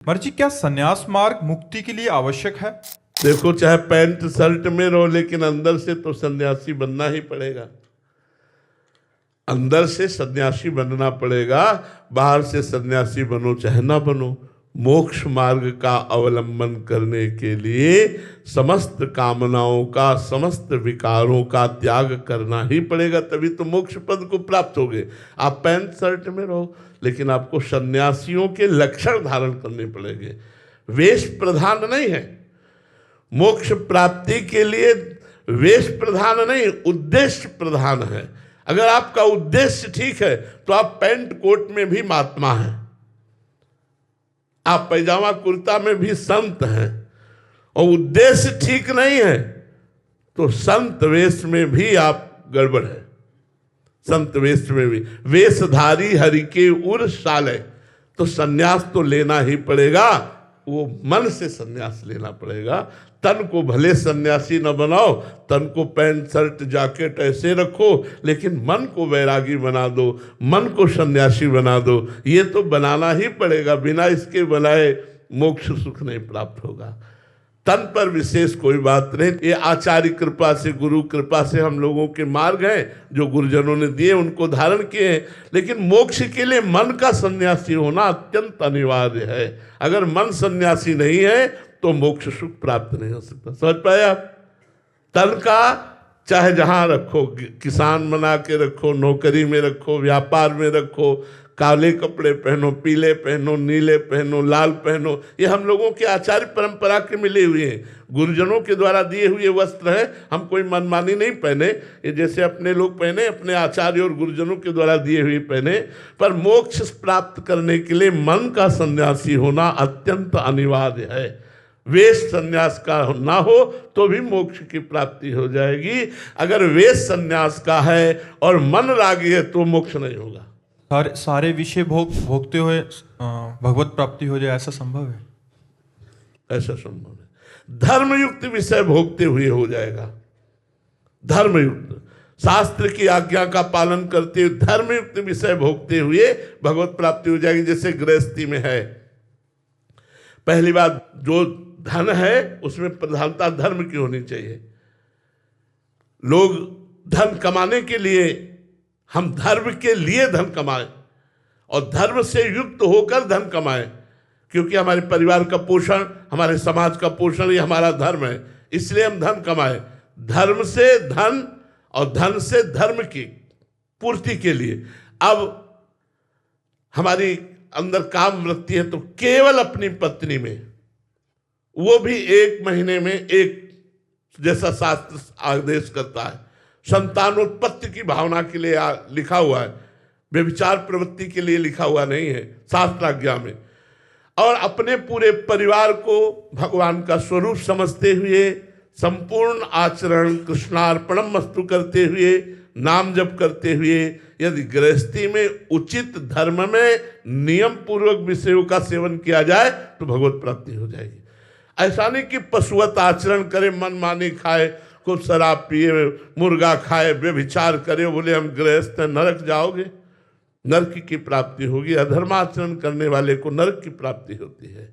मर्जी, क्या संन्यास मार्ग मुक्ति के लिए आवश्यक है? देखो, चाहे पैंट शर्ट में रहो, लेकिन अंदर से तो सन्यासी बनना ही पड़ेगा। अंदर से सन्यासी बनना पड़ेगा। बाहर से सन्यासी बनो चाहे ना बनो, मोक्ष मार्ग का अवलंबन करने के लिए समस्त कामनाओं का, समस्त विकारों का त्याग करना ही पड़ेगा, तभी तो मोक्ष पद को प्राप्त होगे। आप पैंट शर्ट में रहो, लेकिन आपको सन्यासियों के लक्षण धारण करने पड़ेंगे। वेश प्रधान नहीं है मोक्ष प्राप्ति के लिए, वेश प्रधान नहीं, उद्देश्य प्रधान है। अगर आपका उद्देश्य ठीक है तो आप पैंट कोट में भी महात्मा हैं, आप पैजामा कुर्ता में भी संत हैं। और उद्देश्य ठीक नहीं है तो संत वेश में भी आप गड़बड़ है। संत वेश में भी, वेशधारी हरि के उर साले, तो सन्यास तो लेना ही पड़ेगा। वो मन से सन्यास लेना पड़ेगा। तन को भले सन्यासी न बनाओ, तन को पैंट शर्ट जैकेट ऐसे रखो, लेकिन मन को वैरागी बना दो, मन को सन्यासी बना दो। ये तो बनाना ही पड़ेगा, बिना इसके बनाए मोक्ष सुख नहीं प्राप्त होगा। तन पर विशेष कोई बात नहीं, ये आचार्य कृपा से, गुरु कृपा से हम लोगों के मार्ग हैं जो गुरुजनों ने दिए, उनको धारण किए हैं। लेकिन मोक्ष के लिए मन का सन्यासी होना अत्यंत अनिवार्य है। अगर मन सन्यासी नहीं है तो मोक्ष सुख प्राप्त नहीं हो सकता। समझ पाए आप? तन का चाहे जहां रखो, किसान बना के रखो, नौकरी में रखो, व्यापार में रखो, काले कपड़े पहनो, पीले पहनो, नीले पहनो, लाल पहनो, ये हम लोगों के आचार्य परंपरा के मिले हुए हैं, गुरुजनों के द्वारा दिए हुए वस्त्र हैं। हम कोई मनमानी नहीं पहने, ये जैसे अपने लोग पहने, अपने आचार्य और गुरुजनों के द्वारा दिए हुए पहने। पर मोक्ष प्राप्त करने के लिए मन का सन्यासी होना अत्यंत अनिवार्य है। वेश सन्यास का ना हो तो भी मोक्ष की प्राप्ति हो जाएगी। अगर वेश सन्यास का है और मन रागी है तो मोक्ष नहीं होगा। सारे विषय भोगते हुए भगवत प्राप्ति हो जाए, ऐसा संभव है? ऐसा संभव है। धर्मयुक्त विषय भोगते हुए हो जाएगा। धर्मयुक्त, शास्त्र की आज्ञा का पालन करते हुए धर्मयुक्त विषय भोगते हुए भगवत प्राप्ति हो जाएगी। जैसे गृहस्थी में है, पहली बात जो धन है उसमें प्रधानता धर्म की होनी चाहिए। लोग धन कमाने के लिए, हम धर्म के लिए धन कमाएं और धर्म से युक्त होकर धन कमाएं, क्योंकि हमारे परिवार का पोषण, हमारे समाज का पोषण, ये हमारा धर्म है। इसलिए हम धन कमाएं, धर्म से धन और धन से धर्म की पूर्ति के लिए। अब हमारी अंदर काम वृत्ति है तो केवल अपनी पत्नी में, वो भी 1 महीने में एक, जैसा शास्त्र आदेश करता है, संतानोत्पत्ति की भावना के लिए लिखा हुआ है, व्यभिचार प्रवृत्ति के लिए लिखा हुआ नहीं है शास्त्राज्ञा में। और अपने पूरे परिवार को भगवान का स्वरूप समझते हुए संपूर्ण आचरण कृष्णार्पणम मस्तु करते हुए, नाम जप करते हुए, यदि गृहस्थी में उचित धर्म में नियम पूर्वक विषयों का सेवन किया जाए तो भगवत प्राप्ति हो जाएगी। ऐसा नहीं कि पशुवत आचरण करे, मनमानी खाए, खूब शराब पिए, मुर्गा खाए, व्यभिचार करे, बोले हम गृहस्थ हैं, नरक जाओगे, नरक की प्राप्ति होगी। अधर्माचरण करने वाले को नरक की प्राप्ति होती है।